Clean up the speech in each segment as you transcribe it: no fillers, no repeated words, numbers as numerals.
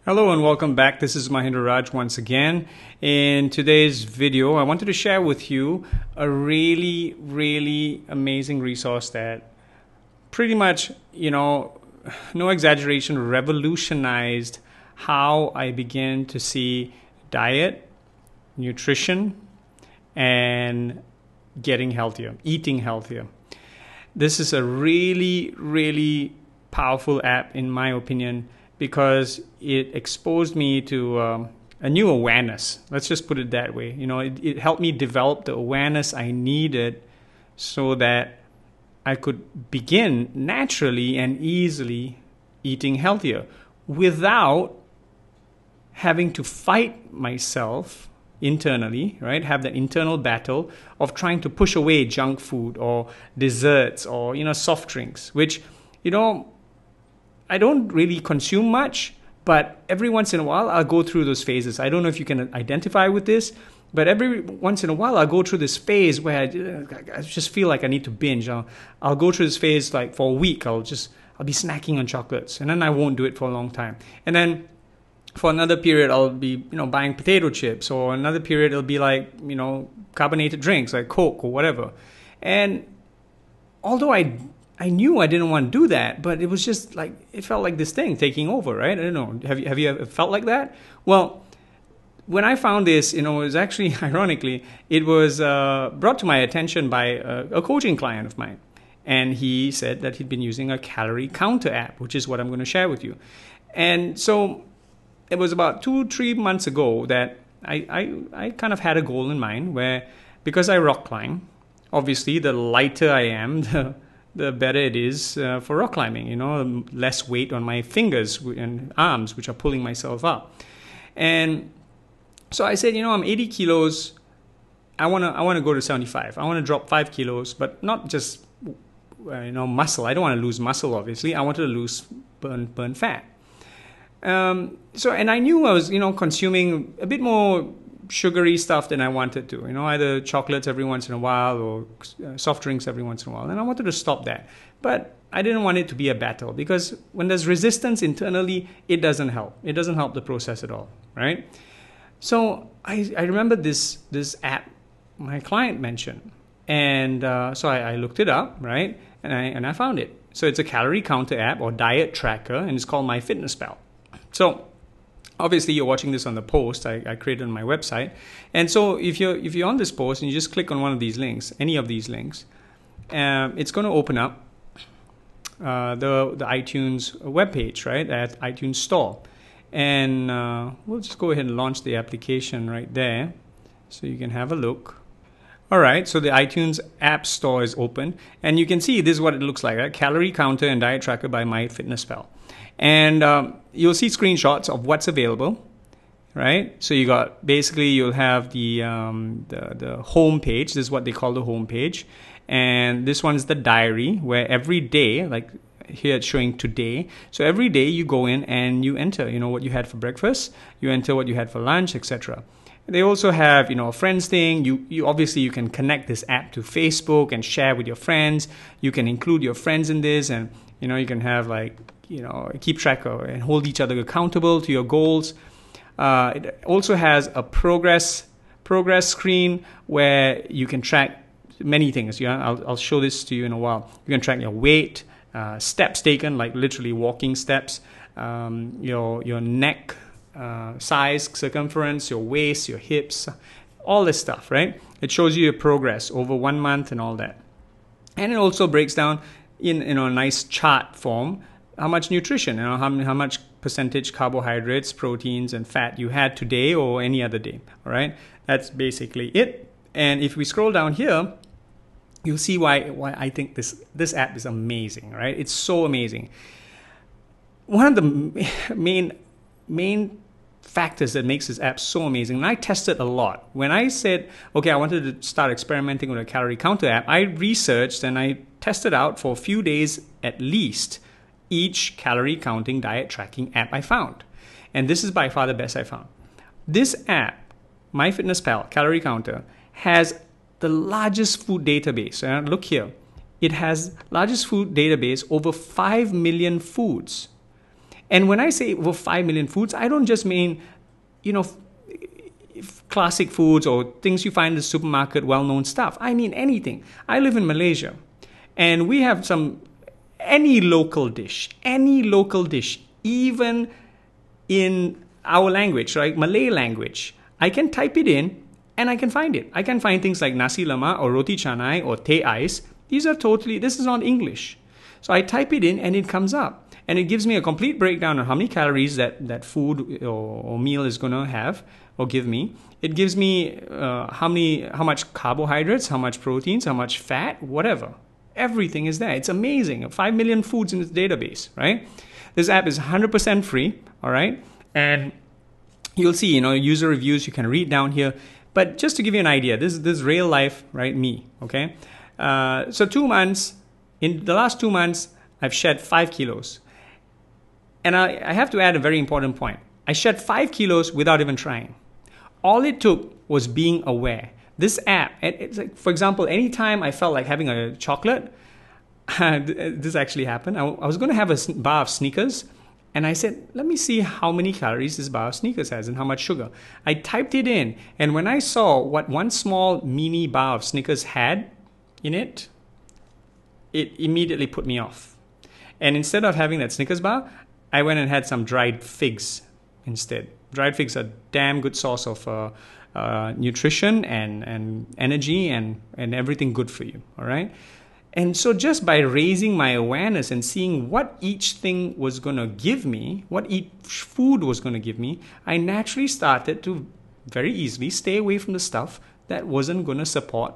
Hello and welcome back. This is Mahendra Raj once again. In today's video, I wanted to share with you a really amazing resource that pretty much, no exaggeration, revolutionized how I began to see diet, nutrition, and getting healthier, eating healthier. This is a really powerful app in my opinion, because it exposed me to a new awareness. Let's just put it that way. It helped me develop the awareness I needed so that I could begin naturally and easily eating healthier without having to fight myself internally, right? Have that internal battle of trying to push away junk food or desserts or, soft drinks, which, I don't really consume much, but every once in a while I'll go through those phases. I don't know if you can identify with this, but every once in a while I'll go through this phase where I just feel like I need to binge. I'll go through this phase like for a week. I'll be snacking on chocolates, and then I won't do it for a long time. And then for another period I'll be buying potato chips, or another period it'll be like carbonated drinks like Coke or whatever. And although I knew I didn't want to do that, but it was just like, it felt like this thing taking over, right? I don't know. Have you ever felt like that? Well, when I found this, it was actually, ironically, it was brought to my attention by a coaching client of mine. And he said that he'd been using a calorie counter app, which is what I'm going to share with you. And so it was about 2-3 months ago that I kind of had a goal in mind where, because I rock climb, obviously the lighter I am, the better it is for rock climbing, less weight on my fingers and arms, which are pulling myself up. And so I said, I'm 80 kilos. I want to go to 75. I want to drop 5 kilos, but not just, muscle. I don't want to lose muscle, obviously. I wanted to burn fat. And I knew I was, consuming a bit more sugary stuff than I wanted to, either chocolates every once in a while or soft drinks every once in a while. And I wanted to stop that. But I didn't want it to be a battle, because when there's resistance internally, it doesn't help. It doesn't help the process at all, right? So I remember this app my client mentioned. And so I looked it up, right? And I found it. So it's a calorie counter app or diet tracker, and it's called MyFitnessPal. So obviously, you're watching this on the post I created on my website. And so if you're on this post and you just click on one of these links, any of these links, it's going to open up the iTunes webpage, right, at iTunes Store. And we'll just go ahead and launch the application right there so you can have a look. All right, so the iTunes App Store is open. And you can see this is what it looks like, right? Calorie Counter and Diet Tracker by MyFitnessPal. And you'll see screenshots of what's available, right? So you'll have the home page. This is what they call the home page. And this one's the diary, where every day, like here it's showing today. So every day you go in and you enter, what you had for breakfast, you enter what you had for lunch, etc. They also have, a friends thing. You obviously you can connect this app to Facebook and share with your friends. You can include your friends in this, and you can have keep track of and hold each other accountable to your goals. It also has a progress screen where you can track many things. I'll show this to you in a while. You can track your weight, steps taken, like literally walking steps, your neck size, circumference, your waist, your hips, all this stuff, right? It shows you your progress over 1 month and all that. And it also breaks down in a nice chart form how much nutrition, how much percentage carbohydrates, proteins, and fat you had today or any other day. All right, that's basically it. And if we scroll down here, you'll see why I think this app is amazing. Right, it's so amazing. One of the main factors that makes this app so amazing, and I tested a lot. When I said, okay, I wanted to start experimenting with a calorie counter app, I researched and I tested out for a few days at least each calorie counting diet tracking app I found. And this is by far the best I found. This app, MyFitnessPal Calorie Counter, has the largest food database. And look here. It has largest food database over 5 million foods. And when I say over 5 million foods, I don't just mean, classic foods or things you find in the supermarket, well-known stuff. I mean anything. I live in Malaysia, and we have any local dish, even in our language, right? Malay language. I can type it in and I can find it. I can find things like nasi lemak or roti canai or teh ais. This is not English. So I type it in and it comes up. And it gives me a complete breakdown on how many calories that food or meal is going to have or give me. It gives me how much carbohydrates, how much proteins, how much fat, whatever. Everything is there. It's amazing. 5 million foods in its database, right? This app is 100% free, all right? And you'll see, user reviews you can read down here. But just to give you an idea, this is real life, right? Me, okay? So 2 months, in the last 2 months, I've shed 5 kilos. And I have to add a very important point. I shed 5 kilos without even trying. All it took was being aware. This app, it's like, for example, anytime I felt like having a chocolate, this actually happened. I was going to have a bar of Snickers, and I said, let me see how many calories this bar of Snickers has and how much sugar. I typed it in, and when I saw what one small mini bar of Snickers had in it, it immediately put me off. And instead of having that Snickers bar, I went and had some dried figs instead. Dried figs are a damn good source of nutrition and energy and everything good for you, all right? And so just by raising my awareness and seeing what each thing was going to give me, what each food was going to give me, I naturally started to very easily stay away from the stuff that wasn't going to support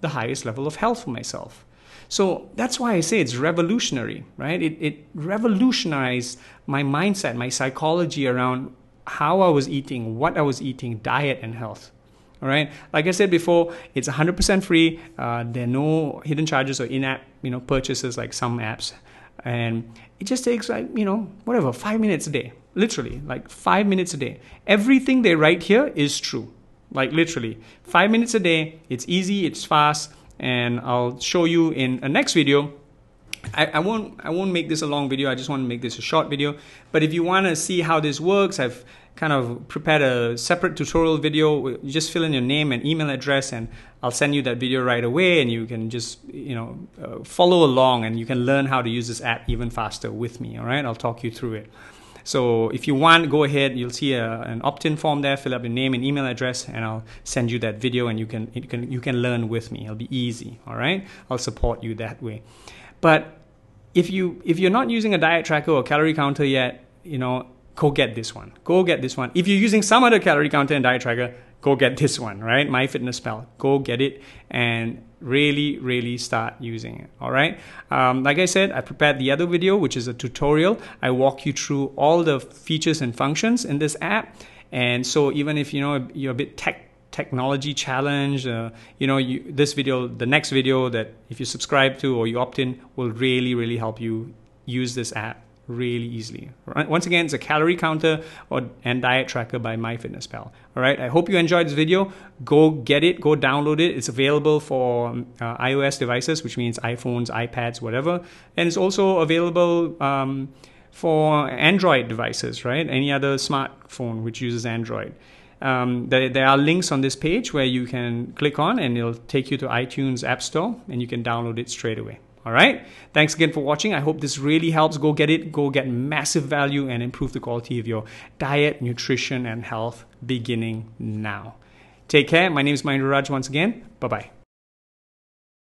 the highest level of health for myself. So that's why I say it's revolutionary, right? It revolutionized my mindset, my psychology around how I was eating, what I was eating, diet and health. All right. Like I said before, it's 100% free. There are no hidden charges or in-app, purchases like some apps. And it just takes 5 minutes a day. Literally, like 5 minutes a day. Everything they write here is true. Like literally, 5 minutes a day. It's easy, it's fast. And I'll show you in a next video. I won't make this a long video. I just want to make this a short video. But if you want to see how this works, I've kind of prepared a separate tutorial video. You just fill in your name and email address, and I'll send you that video right away. And you can just follow along, and you can learn how to use this app even faster with me. All right, I'll talk you through it. So if you want, go ahead. You'll see an opt-in form there. Fill up your name and email address, and I'll send you that video, and you can learn with me. It'll be easy. All right, I'll support you that way. But if you're not using a diet tracker or calorie counter yet, go get this one. Go get this one. If you're using some other calorie counter and diet tracker, go get this one, right? MyFitnessPal. Go get it and really, really start using it, all right? Like I said, I prepared the other video, which is a tutorial. I walk you through all the features and functions in this app. And so even if, you're a bit technology challenged, this video, the next video that if you subscribe to or you opt in will really, really help you use this app really easily. Right? Once again, it's a calorie counter and diet tracker by MyFitnessPal. All right. I hope you enjoyed this video. Go get it. Go download it. It's available for iOS devices, which means iPhones, iPads, whatever. And it's also available for Android devices, right? Any other smartphone which uses Android. There are links on this page where you can click on, and it'll take you to iTunes App Store, and you can download it straight away. All right. Thanks again for watching. I hope this really helps. Go get it. Go get massive value and improve the quality of your diet, nutrition, and health beginning now. Take care. My name is Mahendra Raj once again. Bye-bye.